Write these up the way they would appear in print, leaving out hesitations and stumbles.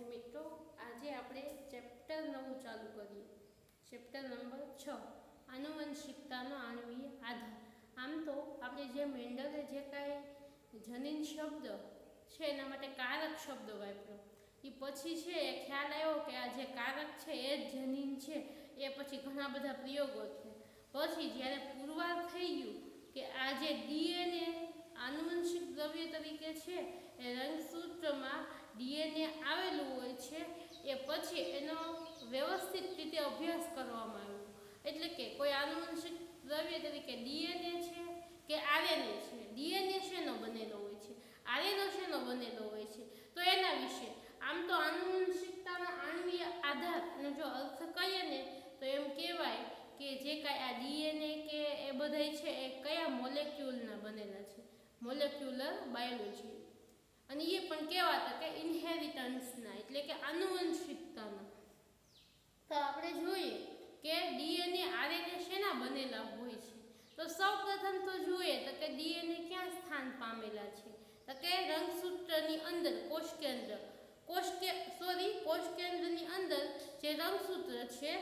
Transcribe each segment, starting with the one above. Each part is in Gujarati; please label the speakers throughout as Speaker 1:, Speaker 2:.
Speaker 1: વિદ્યાર્થી મિત્રો, આજે આપણે ચેપ્ટર 9 ચાલુ કરીએ. ચેપ્ટર નંબર 6 આનુવંશિકતાનો આણ્વીય આધાર. આમ તો આપણે જે મેન્ડલે જે કાંઈ જનીન શબ્દ છે એના માટે કારક શબ્દ વાપર્યો, એ પછી છે એ ખ્યાલ આવ્યો કે આ જે કારક છે એ જ જનીન છે. એ પછી ઘણા બધા પ્રયોગો છે. પછી જ્યારે પુરવાર થઈ ગયું કે આ જે ડીએનએ આનુવંશિક દ્રવ્ય તરીકે છે એ રંગસૂત્રમાં ડીએનએ આવેલું હોય છે, એ પછી એનો વ્યવસ્થિત રીતે અભ્યાસ કરવામાં આવ્યો. એટલે કે કોઈ આનુવંશિક દ્રવ્ય તરીકે ડીએનએ છે કે આરએનએ છે, ડીએનએ શેનો બનેલો હોય છે, આરએનએ શેનો બનેલો હોય છે, તો એના વિશે. આમ તો આનુવંશિકતાના આણ્વીય આધારનો જો અર્થ કહીએ ને તો એમ કહેવાય કે જે કાંઈ આ ડીએનએ કે એ બધાય છે એ કયા મોલેક્યુલના બનેલા છે, મોલેક્યુલર બાયોલોજી. અને એ પણ કહેવાતા કે ઇન્હેરિટન્સના, એટલે કે આનુવંશિકતાના. તો આપણે જોઈએ કે ડીએનએ આરએનએ શેના બનેલા હોય છે. તો સૌ પ્રથમ તો જોઈએ તો કે ડીએનએ ક્યાં સ્થાન પામેલા છે, તો કે રંગસૂત્રની અંદર કોષકેન્દ્રની અંદર જે રંગસૂત્ર છે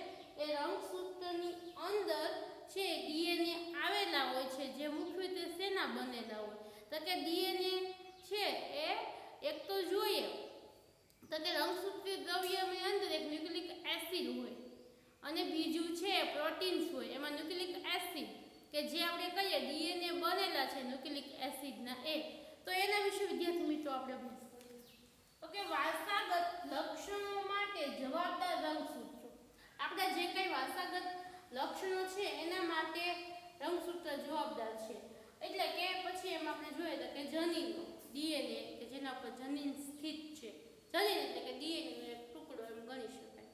Speaker 1: એ રંગસૂત્રની અંદર છે ડીએનએ આવેલા હોય છે, જે મુખ્યત્વે શેના બનેલા હોય. તો કે ડીએનએ છે એ એક તો જોઈએ તો કે રંગસૂત્રીય દ્રવ્યની અંદર એક ન્યુક્લિક એસિડ હોય અને બીજું છે પ્રોટીન્સ હોય. એમાં ન્યુક્લિક એસિડ કે જે આપણે કહીએ ડીએનએ બનેલા છે ન્યુક્લિક એસિડના, તો એના વિશે વિદ્યાર્થી મિત્રો આપણે અભ્યાસ કરીએ. તો કે વારસાગત લક્ષણો માટે જવાબદાર રંગસૂત્રો. આપણા જે કંઈ વારસાગત લક્ષણો છે એના માટે રંગસૂત્ર જવાબદાર છે. એટલે કે પછી એમાં આપણે જોઈએ તો કે જનીનો ડીએનએ કે જેના પર જનીન સ્થિત છે. જનીન એટલે કે ડીએનએનો એક ટુકડો એમ ગણી શકાય.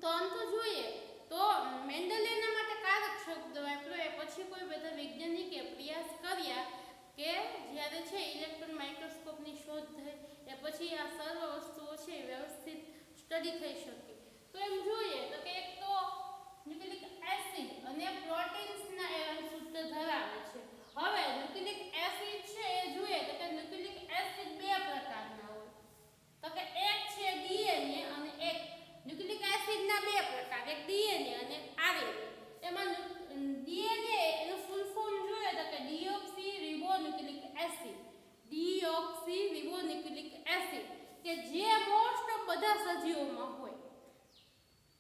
Speaker 1: તો આમ તો જોઈએ તો મેન્ડલે એના માટે કારક શબ્દ વાપર્યો. એ પછી કોઈ બધા વૈજ્ઞાનિકે પ્રયાસ કર્યા કે જ્યારે છે ઇલેક્ટ્રોન માઇક્રોસ્કોપની શોધ થઈ એ પછી આ સર્વ વસ્તુઓ છે વ્યવસ્થિત સ્ટડી થઈ શકે. તો એમ જોઈએ તો કે એક તો ન્યુક્લિક એસિડ અને પ્રોટીન્સના એ રંગસૂત્ર ધરાવે છે. હવે ન્યુક્લિક એસિડ છે એ જોઈએ તો કે ન્યુક્લિક એસિડ બે પ્રકારના હોય. તો કે એક છે ડીએનએ અને એક ન્યુક્લિક એસિડના બે પ્રકાર, એક ડીએનએ અને આરએનએ. એમાં ડીએનએ એનું ફૂલ ફોર્મ જોઈએ તો કે deoxy ribonucleic acid. Deoxy ribonucleic acid કે જે મોસ્ટ ઓફ બધા સજીવોમાં હોય,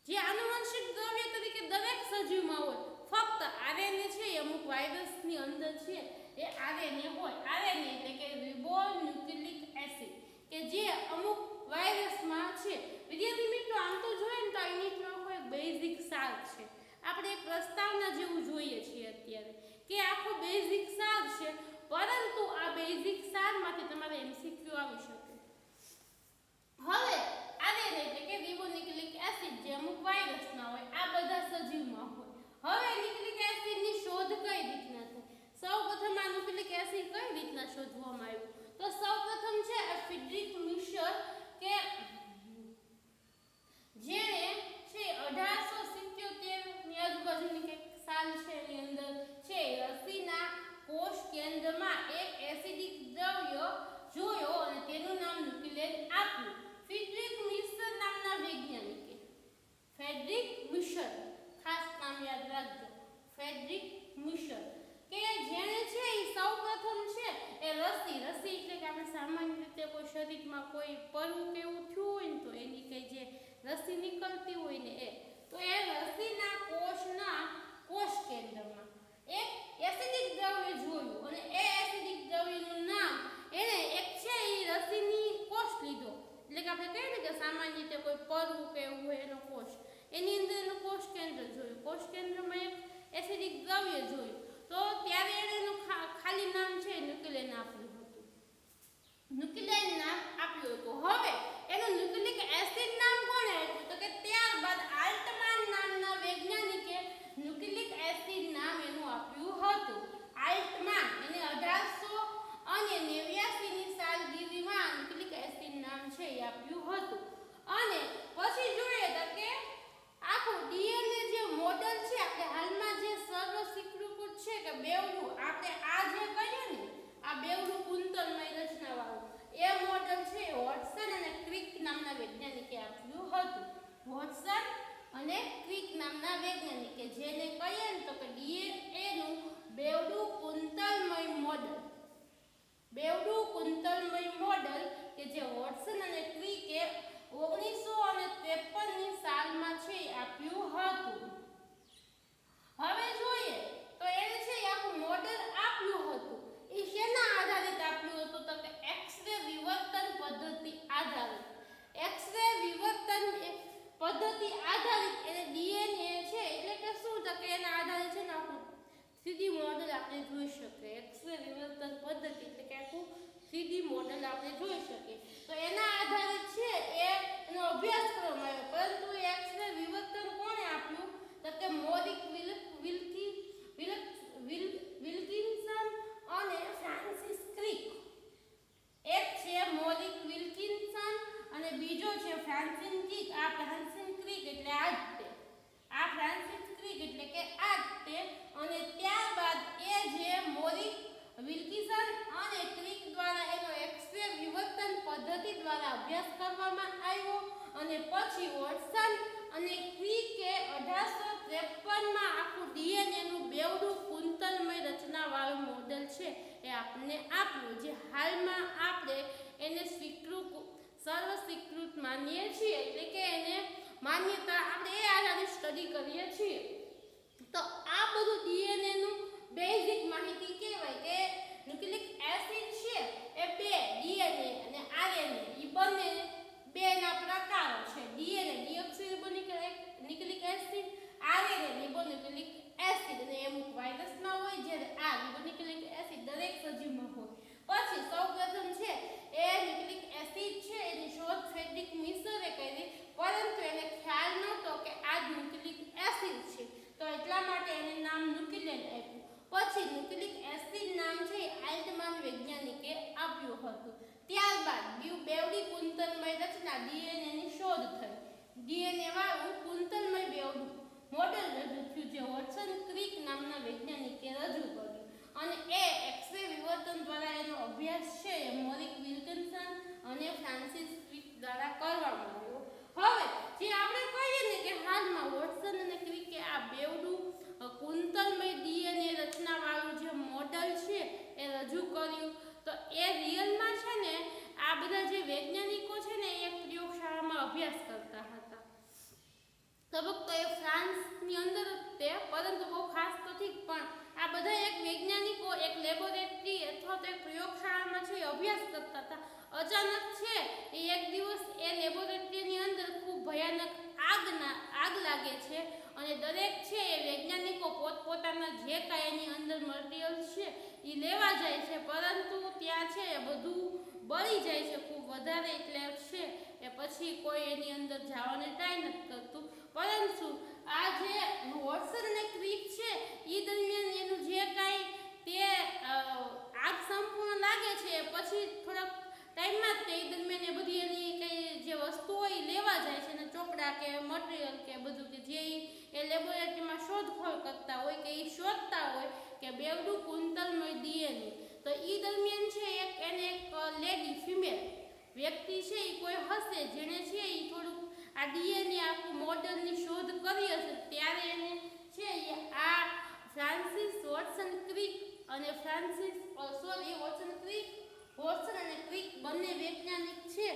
Speaker 1: જે આનુવંશિક દ્રવ્ય તરીકે દરેક સજીવમાં હોય. ફક્ત આરએનએ છે એ અમુક વાયરસની અંદર છે એ આરએનએ હોય. આરએનએ એટલે કે રિબોન્યુક્લિક એસિડ કે જે અમુક વાયરસમાં છે. વિદ્યાર્થી મિત્રો આમ તો જોઈએ ને તો યુનિટનો કોઈ બેઝિક સાર છે. આપણે એક પ્રસ્તાવના જેવું જોઈએ છીએ અત્યારે કે આખો બેઝિક સાર છે, પરંતુ આ બેઝિક સારમાંથી તમારે એમસીક્યુ આવી શકે. હવે આરએનએ એટલે કે રિબોન્યુક્લિક એસિડ જે અમુક વાયરસના હોય, આ બધા સજીવમાં હોય. હવે ન્યુક્લિક એસિડની શોધ કઈ રીતના થઈ? સૌપ્રથમ આ ન્યુક્લિક એસિડ કઈ રીતના શોધવામાં આવ્યું? તો સૌપ્રથમ છે ફ્રેડરિક મિશર કે જેણે છે 1877 ની આજુબાજુની કંઈક સાલ છે એની અંદર છે રસીના કોષ કેન્દ્રમાં એક એસિડિક દ્રવ્ય જોયો અને તેનું નામ ન્યુક્લિયેટ આપ્યું. ફ્રેડરિક મિશર નામના વૈજ્ઞાનિકે, ફ્રેડરિક મિશર, ખાસ નામ યાદ રાખજો, ફ્રેડરિક મિશર, કે જેણે છે એ સૌપ્રથમ છે એ રસી એટલે કે આપણે સામાન્ય રીતે કોઈ શરીરમાં કોઈ પરવું કે એવું થયું હોય ને તો એની કઈ જે રસી નીકળતી હોય ને તો એ રસીના કોષ કેન્દ્રમાં એક એસિડિક દ્રવ્ય જોયું અને એ એસિડિક દ્રવ્યનું નામ એને એક છે એ રસીની કોષ લીધો. એટલે કે આપણે કહીએ ને કે સામાન્ય રીતે કોઈ પરવું કે એવું હોય એનો કોષ, એની અંદર એનું કોષ કેન્દ્ર જોયું. કોષ કેન્દ્રમાં એક એસિડિક દ્રવ્ય જોયું તો ત્યારે એણે એનું ખાલી નામ છે ન્યુક્લિયન આપ્યું હતું. ન્યુક્લિયન નામ આપ્યું હતું. હવે એનું ન્યુક્લિક એસિડ નામ કોણે આપ્યું? તો કે ત્યારબાદ આલ્ટમાન નામના વૈજ્ઞાનિકે ન્યુક્લિક એસિડ નામ એનું આપ્યું હતું. આલ્ટમાન એને 1889 ની સાલગીરીમાં ન્યુક્લિક એસિડ નામ છે એ આપ્યું હતું. અને પછી જોઈએ તો કે આખું ડીએનએ જે મોડેલ છે આપણે હાલમાં જે સર્વ સ્વીકૃત છે કે બેવડું આપણે આ જે કહીએ ને આ બેવડું કુંતલમય રચનાવાળું એ મોડેલ છે વોટસન અને ક્રિક નામ બેવડું કુંતલમય મોડલ કે જે વોટસન અને ક્રિકે 1953ની સાલમાં છે આપ્યું હતું. હવે જોઈએ તો એને છે આખું મોડલ આપ્યું હતું. એ શેના આધારિત આપ્યું હતું તો કે એક્સ-રે વિવર્તન પદ્ધતિ આધારિત. એક્સ-રે વિવર્તન પદ્ધતિ આધારિત એને ડીએનએ છે એટલે કે શું તો કે એના આધારે છે ને આખું 3D મોડલ આપણે જોઈ શકીએ. એક્સ-રે વિવર્તન પદ્ધતિ એટલે કે આખું 3D મોડલ આપણે જોઈ શકીએ. તો એના આધારે છે એનો અભ્યાસ કરવામાં આવ્યો. પરંતુ એક્સ-રે વિવર્તન કોણે આપ્યું તો કે મોરિક વિલ્કિન્સન અને ફ્રાન્સિસ ક્રિક. એક છે મોરિક વિલ્કિન્સન અને બીજો છે ફ્રાન્સિસ ક્રિક. આ ફ્રાન્સિસ ક્રિક એટલે આ જ તે. આ ફ્રાન્સિસ ક્રિક એટલે કે આ જ તે. અને ત્યારબાદ એ જે મોરિક વિલ્કિન્સન અને ક્રિક દ્વારા એનો એક્સ-રે વિવર્તન પદ્ધતિ દ્વારા અભ્યાસ કરવામાં આવ્યો અને પછી વોટસન અને ક્રિકે 1853માં આખું ડીએનએ નું બેવડું કુંતલમય રચનાવાળું મોડેલ છે એ આપણને આપ્યું, જે હાલમાં આપણે એને સર્વ સ્વીકૃત માનીએ છીએ. એટલે કે એને માન્યતા આપણે એ આધારે સ્ટડી કરીએ છીએ. તો આ બધું ડીએનએ નું બેઝિક માહિતી કહેવાય કે ન્યુક્લિક એસિડ છે એ બે ડીએનએ અને આરએનએ એ બંને બેના પ્રકારો છે. DNA deoxyribonucleic acid, RNA ribonucleic acid અને અમુક વાયરસમાં હોય જ્યારે આ રિબોન્યુક્લિક એસિડ દરેક સજીવમાં હોય. પછી સૌપ્રથમ છે એ ન્યુક્લિક એસિડ છે એની શોધ ફ્રેડરિક મિશરે કરી, પરંતુ એને ખ્યાલ નહોતો કે આ જ ન્યુક્લિક એસિડ છે, તો એટલા માટે એને નામ ન્યુક્લિયન આપ્યું. પછી ન્યુક્લિક એસિડ નામ છે આલ્ટમાન વૈજ્ઞાનિકે આપ્યું હતું. ત્યારબાદ બેવડી કુંતલમય રચના ડીએનએ ની શોધ થઈ. ડીએનએ વાળું કુંતલમય બેવડું મોડેલ રજૂ થયું, જે વોટસન ક્રિક નામના વૈજ્ઞાનિકે રજૂ કર્યું અને એ એક્સ-રે વિવર્તન દ્વારા એનો અભ્યાસ છે એ મોરિક વિલ્કિન્સન અને ફ્રાન્સિસ ક્રિક દ્વારા કરવામાં આવ્યો. હવે જે આપણે કહીએ ને કે હાલમાં વોટસન અને ક્રિકે આ બેવડું કુંતલમય ડીએનએ રચનાવાળું જે મોડેલ છે એ રજૂ કર્યું, તો એ રિયલમાં છે ને આ બધા જે વૈજ્ઞાનિકો છે ને એક પ્રયોગશાળામાં અભ્યાસ કરતા હતા. તબક્કો એ ફ્રાન્સની અંદર તે, પરંતુ બહુ ખાસ તો ઠીક, પણ આ બધા એક વૈજ્ઞાનિકો એક લેબોરેટરી અથવા તો એક પ્રયોગશાળામાં છે અભ્યાસ કરતા હતા. અચાનક છે એ એક દિવસ એ લેબોરેટરીની અંદર ખૂબ ભયાનક આગ લાગે છે અને દરેક છે એ વૈજ્ઞાનિકો પોતપોતાના જે કાંઈ એની અંદર મટીરિયલ છે એ લેવા જાય છે, પરંતુ ત્યાં છે એ બધું બળી જાય છે ખૂબ વધારે. એટલે છે એ પછી કોઈ એની અંદર જવાને ટ્રાય નથી કરતું. પરંતુ આ જે વોટસન અને ક્રિક છે એ દરમિયાન એનું જે કાંઈ તે આગ સંપૂર્ણ લાગે છે પછી થોડાક ટાઈમમાં જ તે દરમિયાન એ બધી એની કંઈ જે વસ્તુઓ હોય એ લેવા જાય છે ને ચોપડા કે મટીરિયલ કે બધું કે જે એ લેબોરેટરીમાં શોધખોળ કરતા હોય કે એ શોધતા હોય કે બેવડું કુંતલમય ડીએનએ. તો એ દરમિયાન છે એને એક લેડી ફિમેલ વ્યક્તિ છે એ કોઈ હશે જેણે છે એ થોડુંક આ ડીએનએ આખું મોડેલની શોધ કરી હશે, ત્યારે એને છે આ ફ્રાન્સિસ વોટસન ક્રિક અને વોટસન અને ક્રિક બંને વૈજ્ઞાનિક છે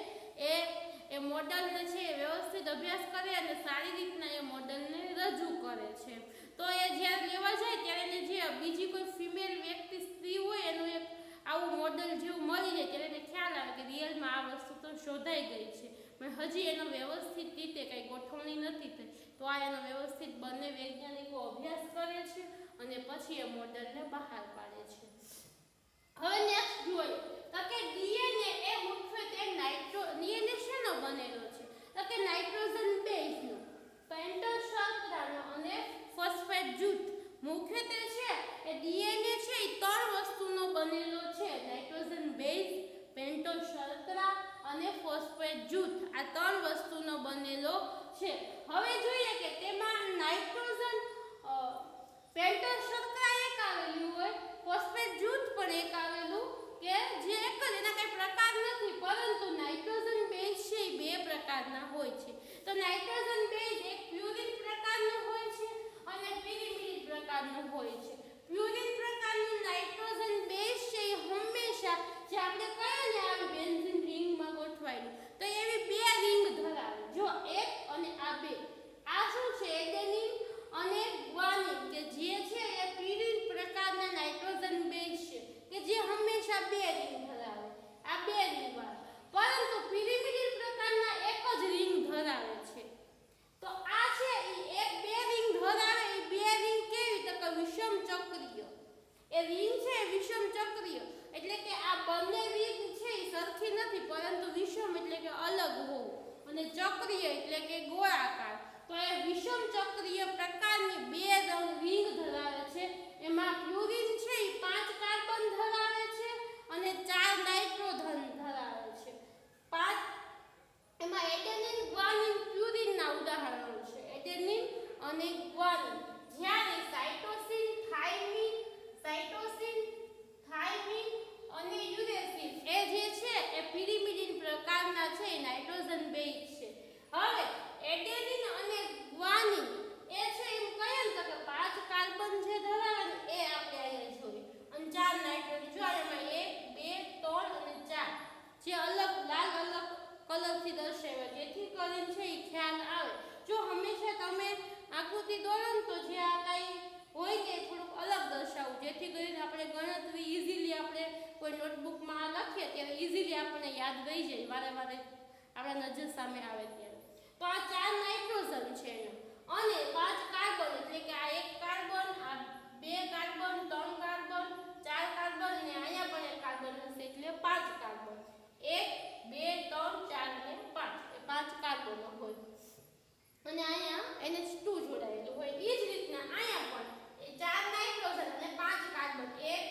Speaker 1: એ મોડેલને છે વ્યવસ્થિત અભ્યાસ કરે અને સારી રીતના એ મોડેલને રજૂ કરે છે. તો એ જ્યારે લેવા જાય ત્યારે એને જે બીજી કોઈ ફિમેલ વ્યક્તિ સ્ત્રી હોય એનું એક આવું મોડેલ જેવું મળી જાય ત્યારે એને ખ્યાલ આવે કે રિયલમાં આ વસ્તુ તો શોધાઈ ગઈ છે, પણ હજી એનો વ્યવસ્થિત રીતે કંઈ ગોઠવણી નથી થઈ. તો આ એનો વ્યવસ્થિત બંને વૈજ્ઞાનિકો અભ્યાસ કરે છે અને પછી એ મોડેલને બહાર પાડે છે. હવે નેક્સ્ટ જોઈએ તો કે ડીએનએ એ મુખ્યત્વે ડીએનએ શેનો બનેલો છે તો કે નાઇટ્રોજન બેઝનો, પેન્ટોસ શર્કરાનો અને ફોસ્ફેટ જૂથ. મુખ્યત્વે છે એ ડીએનએ છે એ ત્રણ વસ્તુનો બનેલો છે: નાઇટ્રોજન બેઝ, પેન્ટોસ શર્કરા અને ફોસ્ફેટ જૂથ. આ ત્રણ વસ્તુનો બનેલો છે. હવે જોઈએ કે તેમાં નાઇટ્રોજન પેન્ટોસ શર્કરા એક આવેલું હોય, ફોસ્ફેટ જૂથ પણ એક આવેલું અને ચક્રીય એટલે કે ગોળાકાર. તો એ વિષમ ચક્રીય પ્રકારની બે રિંગ ધરાવે છે. એમાં પ્યુરિન છે એ 5 કાર્બન ધરાવે છે અને 4 નાઇટ્રોજન ધરાવે છે. 5 એમાં એડેનિન, ગ્વાનિન, પ્યુરિનના ઉદાહરણો છે. એડેનિન અને ગ્વાનિન. જ્યારે સાઇટોસિન, થાઇમિન અને યુરેસિલ એ જે છે એ પિરિમિડિન પ્રકારના છે, એ નાઇટ્રોજન બેઝ છે. હવે એડેનિન અને ગ્વાનિન એ છે એમ કહીએ ને તો કે 5 કાર્બન જે ધરાવે ને એ આપણે અહીંયા જોઈએ અને 4 નાઇટ્રોજન. જો એમાં 1 2 3 અને 4 જે અલગ લાલ અલગ કલરથી દર્શાવ્યા, જેથી કરીને છે એ ખ્યાલ આવે. જો હંમેશા તમે આકૃતિ દોરો ને તો જે આ કાંઈ હોય કે થોડુંક અલગ દર્શાવવું, જેથી કરીને આપણે ગણતરી ઇઝીલી આપણે કોઈ નોટબુકમાં લખીએ ત્યારે ઇઝીલી આપણને યાદ રહી જાય, વારે વારે આપણા નજર સામે આવે ત્યારે. તો આ 4 નાઇટ્રોજન છે એનો અને 5 કાર્બન એટલે કે આ 1 કાર્બન, આ 2 કાર્બન, 3 કાર્બન, 4 કાર્બન અને અહીંયા પણ 1 કાર્બન હશે એટલે 5 કાર્બન. 1 2 3 4 અને 5 એ 5 કાર્બનો હોય અને અહીંયા NH2 જોડાયેલું હોય. એ જ રીતના અહીંયા પણ 4 નાઇટ્રોજન અને 5 કાર્બન, 1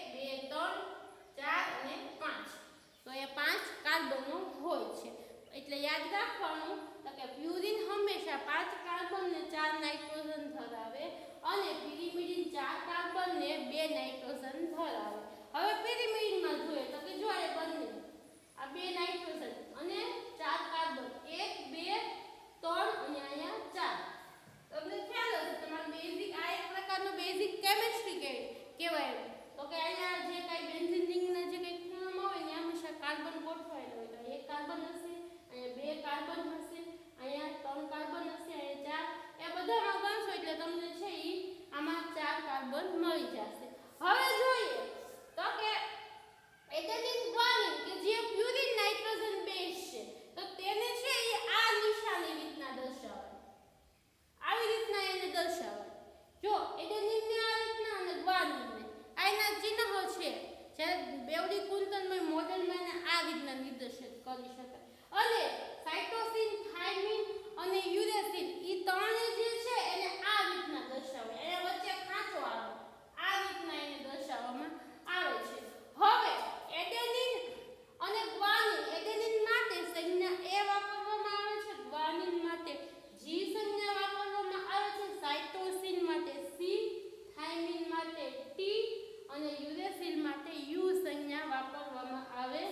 Speaker 1: 2 3 4 અને 5. તો એ 5 કાર્બનો હોય છે. એટલે યાદ રાખવાનું કે પ્યુરિન હંમેશા 5 કાર્બન ને 4 નાઇટ્રોજન ધરાવે અને પિરિમિડિન 4 કાર્બન ને 2 નાઇટ્રોજન ધરાવે. હવે પિરિમિડિનમાં જોઈએ તો કે જો આ બંને આ 2 નાઇટ્રોજન અને 4 કાર્બન, 1 2 3 અને અહીંયા 4. તમને ખ્યાલ હશે તમારું બેઝિક આ એક પ્રકારનો બેઝિક કેમિસ્ટ્રી કહેવાય. તો કે અહીંયા જે કાંઈ બેન્ઝીન રિંગના જે કંઈ ખૂણામાં હોય ને હંમેશા કાર્બન ગોઠવાયેલો હોય. તો 1 કાર્બન હશે, અહીંયા 2 કાર્બન હશે, અહીંયા 3 કાર્બન હશે, અહીંયા 4. એ બધામાં ગણશો એટલે તમને છે એ આમાં 4 કાર્બન મળી જશે. હવે જોઈએ તો કે એડેનિન, ગ્વાનિન કે જે પ્યુરિન નાઇટ્રોજન બેઝ છે તો તેને છે એ આ નિશાની રીતના દર્શાવાય, આવી રીતના એને દર્શાવાય. જો એડેનિનને આ રીતના અને ગ્વાનિનને આના ચિહ્નો છે. જ્યારે બેવડી કુંતલમય મોડેલમાં એને આ રીતના નિર્દેશિત કરી શકાય. અને સાઇટોસિન, થાઇમિન અને યુરેસિલ એ ત્રણે જે છે એને આ રીતના દર્શાવાય. એના વચ્ચે ખાંચો આવે, આ રીતના એને દર્શાવવામાં આવે છે. હવે એડેનિન અને ગ્વાનિન, એડેનિન માટે સંજ્ઞા એ વાપરવામાં આવે છે, ગ્વાનિન માટે જી સંજ્ઞા વાપરવામાં આવે છે, સાઇટોસિન માટે સી, થાઇમિન માટે ટી અને યુરેસિલ માટે યુ સંજ્ઞા વાપરવામાં આવે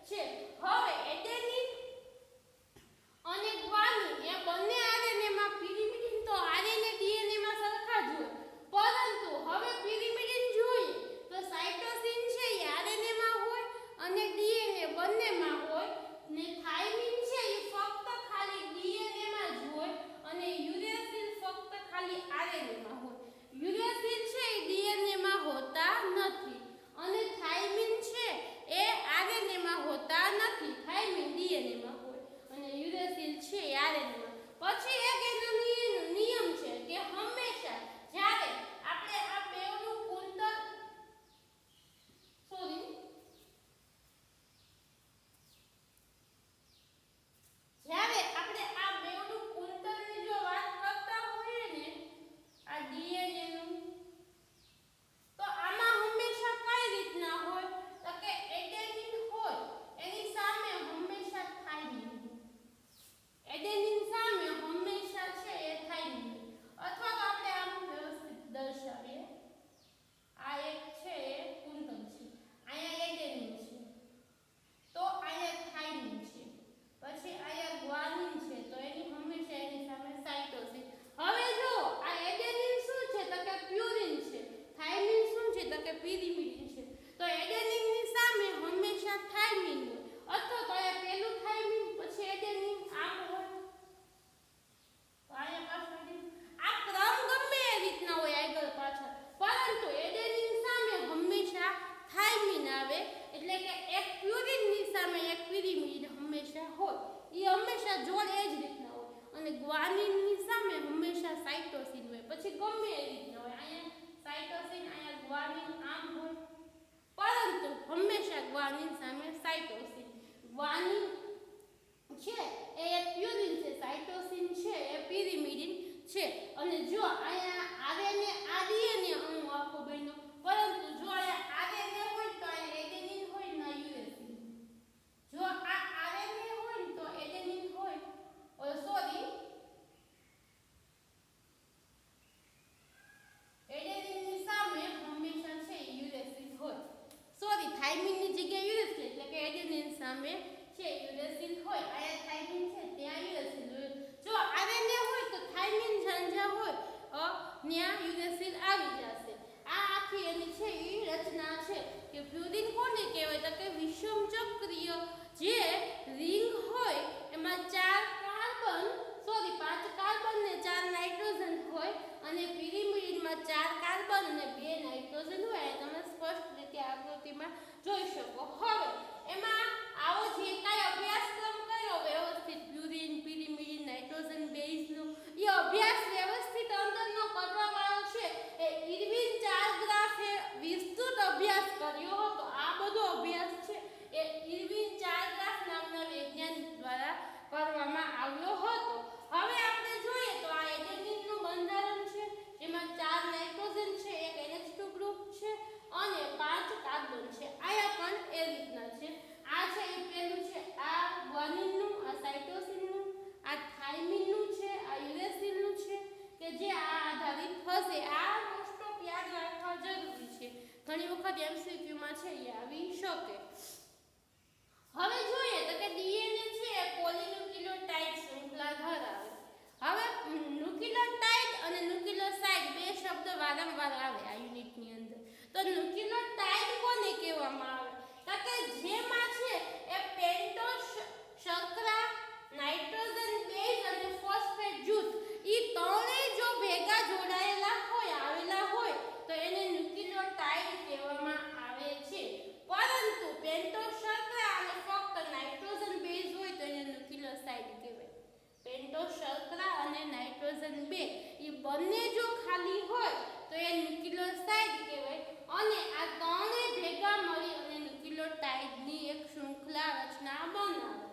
Speaker 1: છે. હવે એડેનિન અને ગ્વાનિન એ બંને આરએનએમાં પિરિમિડિન તો આરએનએ ડીએનએમાં સરખા જ હોય, પરંતુ હવે પિરિમિડિન જોઈએ તો સાઇટોસિન છે એ આરએનએમાં હોય અને ડીએનએ બંનેમાં હોય ને થાઇમિન છે એ ફક્ત ખાલી ડીએનએમાં જ હોય અને યુરેસિલ ફક્ત ખાલી આરએનએમાં હોય. યુરેસિલ છે એ ડીએનએમાં હોતા નથી અને થાઇમિન છે એ આરએનએમાં હોતા નથી. થાઇમિન ડીએનએમાં હોય અને યુરેસિલ છે એ આરએનએમાં. પછી એક એનો નિયમ છે કે હંમેશા જ્યારે આપણે આ બેવનું કુંતલ જ્યારે આપણે આ બેવનું કુંતલની જો વાત કરતા હોઈએ ને આ ડીએનએ નું, તો આમાં હંમેશા કઈ રીતના હોય તો કે એડેનિન હોય એની સામે હંમેશા થાઇમિન, એડેનિન સામે હંમેશા છે એ થાઇમિન. અથવા તો આપણે આમ વ્યવસ્થિત દર્શાવીએ, આ એક છે એ કુંતલ છે, અહીંયા એડેનિન છે તો અહીંયા થાઇમિન છે, પછી અહીંયા ગ્વાનિન છે તો એની હંમેશા એની સામે સાઇટોસિન. હવે જો આ એડેનિન શું છે તો કે પ્યુરિન છે, થાઇમિન શું છે તો કે પિરિમિડિન છે. તો એડેનિનની સામે હંમેશા થાઇમિન હોય અથવા તો અહીંયા પહેલું થાઇમિન પછી એડેનિન આમ હોય, તો અહીંયા પાછળ આ ક્રમ ગમે એ રીતના હોય આગળ પાછળ, પરંતુ એડેનિન સામે હંમેશા થાઇમિન આવે એટલે કે એક પ્યુરિનની સામે એક પિરિમિડિન હંમેશા હોય. એ હંમેશા જોડ એ જ રીતના હોય અને ગ્વાનિનની સામે હંમેશા સાઇટોસિન હોય, પછી ગમે એ રીતના હોય, અહીંયા સાઇટોસિન અહીંયા ગ્વાનિન આમ હોય, પરંતુ હંમેશા ગ્વાનિન સામે સાઇટોસિન. ગ્વાનિન છે એ એક પ્યુરિન છે, સામે છે યુરેસિલ હોય, આયા થાઇમિન છે ત્યાં યુરેસિલ હોય. જો આરએનએ હોય તો થાઇમિન જ્યાં હોય ત્યાં યુરેસિલ આવી જશે. આ આખી એની છે એ રચના છે કે પ્યુરિન કોને કહેવાય તો કે વિષમ ચક્રીય જે રિંગ હોય એમાં 5 કાર્બન ને 4 નાઇટ્રોજન હોય અને પિરિમિડિનમાં 4 કાર્બન અને 2 નાઇટ્રોજન હોય. તમે સ્પષ્ટ રીતે આકૃતિમાં જોઈ શકો. હવે એમાં આવો જે કાંઈ અભ્યાસક્રમ કર્યો વ્યવસ્થિત પ્યુરિન, પિરિમિડિન, નાઇટ્રોજન બેઝનો એ અભ્યાસ વ્યવસ્થિત અંદરનો કરવાવાળો છે એ ઇરવિન ચારગ્રાફે વિસ્તૃત અભ્યાસ કર્યો હતો. આ બધો અભ્યાસ છે એ ઇરવિન ચારગ્રાફ નામના વૈજ્ઞાનિક દ્વારા કરવામાં આવ્યો હતો. હવે આપણે જોઈએ તો આ એડેનિનનું બંધારણ છે જેમાં 4 નાઇટ્રોજન છે, એક NH2 ગ્રુપ છે અને 5 કાર્બન છે. આયા પણ એ રીતના છે. આ છે એ પેલું છે આ ગ્વાનિનનું, આ સાઇટોસિનનું, આ થાઇમિનનું છે, આ યુરેસિલનું છે કે જે આ આધારિત હશે. આ મોસ્ટ ઓફ યાદ રાખવા જરૂરી છે. ઘણી વખત MCQ માં છે એ આવી શકે. હવે જોઈએ તો કે ડીએનએ છે એ પોલીન્યુક્લિયોટાઇડ શૃંખલા ધરાવે. હવે ન્યુક્લિયોટાઇડ અને ન્યુક્લિયોસાઇડ બે શબ્દ વારંવાર આવે આ યુનિટની અંદર. તો ન્યુક્લિયોટાઇડ કોને કહેવામાં આવે તો કે જેમાં છે એ પેન્ટોસ શર્કરા, નાઇટ્રોજન બેઝ અને ફોસ્ફેટ જૂથ ઈ ત્રણેય જો ભેગા જોડાયેલા હોય, આવેલા હોય તો એને ન્યુક્લિયોટાઇડ કહેવામાં આવે છે. પરંતુ પેન્ટોસ શર્કરા અને ફક્ત નાઇટ્રોજન બેઝ હોય તો એને ન્યુક્લિયોસાઇડ કહેવાય. પેન્ટોસ શર્કરા અને નાઇટ્રોજન બે એ બંને જો ખાલી હોય તો એ ન્યુક્લિયોસાઇડ કહેવાય અને આ ત્રણેય ભેગા મળી અને ન્યુક્લિયોટાઇડની એક શૃંખલા રચના બનાવે.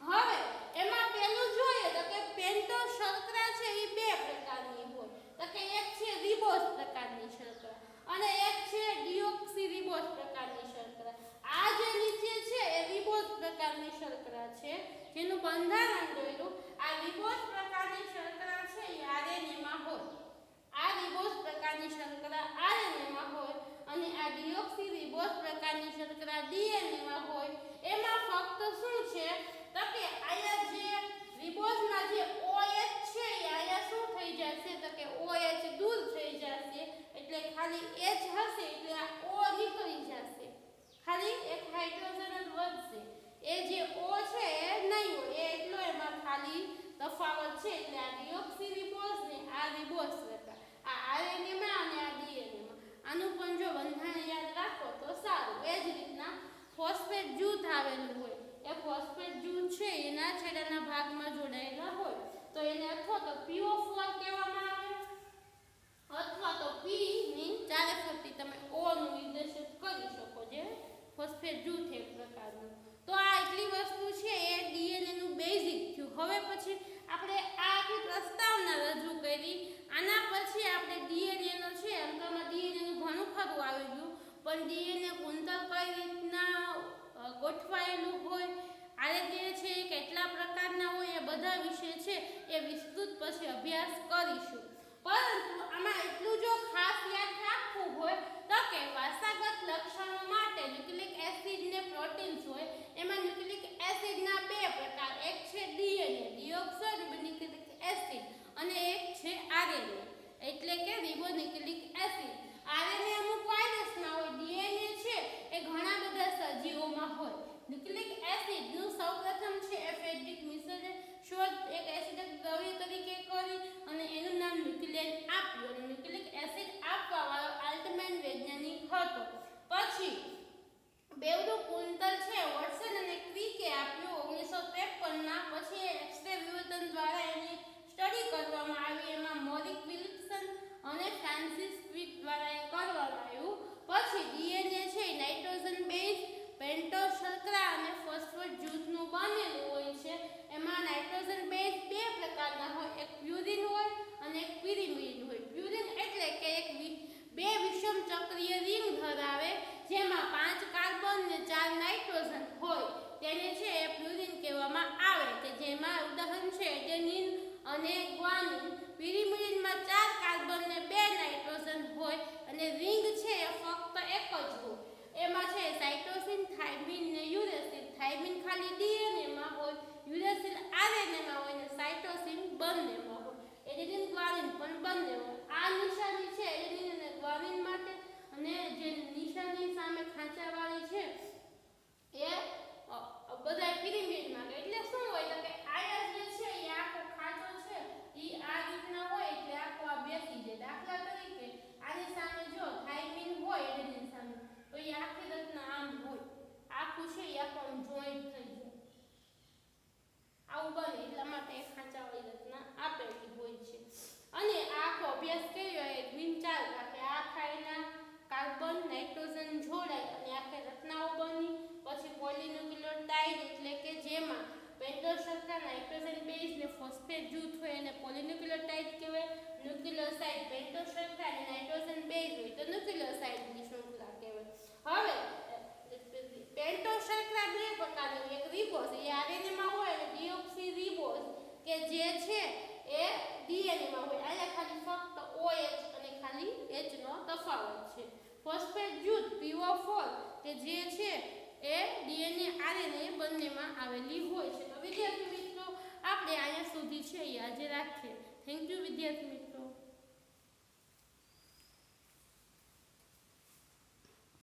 Speaker 1: હવે એમાં પેલું જોઈએ તો કે પેન્ટોસ શર્કરા છે એ બે પ્રકારની હોય તો કે એક છે રિબોઝ પ્રકારની શર્કરા અને એક છે ડિઓક્સીરિબોઝ પ્રકારની શર્કરા. આ જે નીચે છે એ રિબોઝ પ્રકારની શર્કરા છે જેનું બંધારણ જોયું. આ રિબોઝ પ્રકારની શર્કરા છે એ આરએનએ માં હોય. આ રિબોઝ પ્રકારની શર્કરા આરએનએ માં હોય અને આ ડિઓક્સીરિબોઝ પ્રકારની શર્કરા ડીએનએ માં હોય. એમાં ફક્ત શું છે તો કે આયા જે રિબોઝમાં જે OH છે એ આયા શું થઈ જશે તો કે OH દૂર થઈ જશે એટલે ખાલી H હશે એટલે આ O નીકળી જશે. ખાલી એક હાઇડ્રોજન જ વધશે. એ જે O છે એ નહીં હોય એ એટલો એમાં ખાલી તફાવત છે એટલે આ ડિઓક્સીરિબોઝ ને આ રિબોઝ પ્રકાર આ આરએનએ માં અને આ ડીએનએ માં. આનું પણ જો બંધારણ યાદ રાખો તો સારું. એ જ રીતના ફોસ્ફેટ જૂથ આવેલું હોય એ ફોસ્ફેટ જૂથ છે એના છેડાના ભાગમાં જોડાયેલા હોય તો એને અથવા તો PO4 કહેવામાં આવે અથવા તો P ની ચારે ફરતી તમે O નું નિર્દેશિત કરી શકો જે ફોસ્ફેટ જૂથ એક પ્રકારનું. તો આ એટલી વસ્તુ છે એ ડીએનએ નું બેઝિક થયું. હવે પછી આપણે આ આખી પ્રસ્તાવના રજૂ કરી. આના પછી આપણે ડીએનએ નો છે અંતમાં ડીએનએ નું ઘણું ખરું આવી ગયું પણ ડીએનએ કુંતલ કઈ રીતના ગોઠવાયેલું હોય, આરએનએ છે કેટલા પ્રકારના હોય એ બધા વિશે છે એ વિસ્તૃત પછી અભ્યાસ કરીશું. પરંતુ આમાં એટલું જો ખાસ યાદ રાખવું હોય તો કે વારસાગત લક્ષણો માટે ન્યુક્લિક એસિડ ને પ્રોટીન્સ હોય. એમાં ન્યુક્લિક એસિડના બે પ્રકાર, એક છે ડીએનએ ડિઓક્સોરિબોન્યુક્લિક એસિડ અને એક છે આરએનએ એટલે કે રિબોન્યુક્લિક એસિડ. આરએનએ અમુક વાયરસમાં હોય, ડીએનએ છે એ ઘણા બધા સજીવોમાં હોય. ન્યુક્લિક એસિડનું સૌપ્રથમ છે એ ફ્રેડરિક મિશરે શોધ એક એસિડિક દ્રવ્ય તરીકે કરી અને એનું નામ ન્યુક્લિયન આપ્યું અને ન્યુક્લિક એસિડ આપવાવાળો આલ્ટમેન વૈજ્ઞાનિક હતો. પછી બેવડું કુંતલ છે વોટસન અને ક્રિકે આપ્યું 1953 માં. પછી એક્સ-રે વિવર્તન દ્વારા એની સ્ટડી કરવામાં આવી. એમાં મોરિક વિલ્સન અને ફ્રાન્સિસ ક્વિક દ્વારા એ કરવામાં આવ્યું. પછી ડીએનએ છે નાઇટ્રોજન બેઝ, પેન્ટોસ શર્કરા અને ફોસ્ફેટ જૂથનું બનેલું હોય છે. એમાં નાઇટ્રોજન બેઝ બે પ્રકારના હોય, એક પ્યુરિન હોય અને એક પિરિમિડિન હોય. પ્યુરિન એટલે કે એક બે વિષમ ચક્રીય રિંગ ધરાવે જેમાં 5 કાર્બન ને 4 નાઇટ્રોજન જોઈન્ટ થઈ જાય આવું બને એટલા માટે ખાંચાવાળી રચના આપેલી હોય છે અને આ આખો અભ્યાસ કર્યો એ ગ્રીન ચાર્ટ કે આ ખાયના કાર્બન નાઇટ્રોજન જોડાય અને આખે રચનાઓ બની પછી પોલીન્યુક્લિયોટાઇડ એટલે કે જેમાં પેન્ટોસલ્ફાઇડ નાઇટ્રોજન બેઝ ને ફોસ્ફેટ જૂથ હોય એને પોલીન્યુક્લિયોટાઇડ કહેવાય ન્યુક્લિયોસાઇડ પેન્ટોસલ્ફાઇડ અને નાઇટ્રોજન બેઝ હોય તો ન્યુક્લિયોસાઇડની શૃંખલા કહેવાય હવે પેન્ટોસલ્ફાઇડ બે પ્રકારની એક રિબોઝ એ આરએનએ માં હોય અને ડીઓક્સી રિબોઝ કે જે છે એ ડીએનએ માં હોય અહીંયા ખાલી ફક્ત OH અને ખાલી H નો તફાવત છે ફોસ્ફેટ જૂથ PO4 કે જે છે એ ડીએનએ આરએનએ બંનેમાં આવેલી હોય છે તો વિદ્યાર્થી મિત્રો આપણે અહીંયા સુધી છે યાદ રાખીએ થેન્ક યુ વિદ્યાર્થી મિત્રો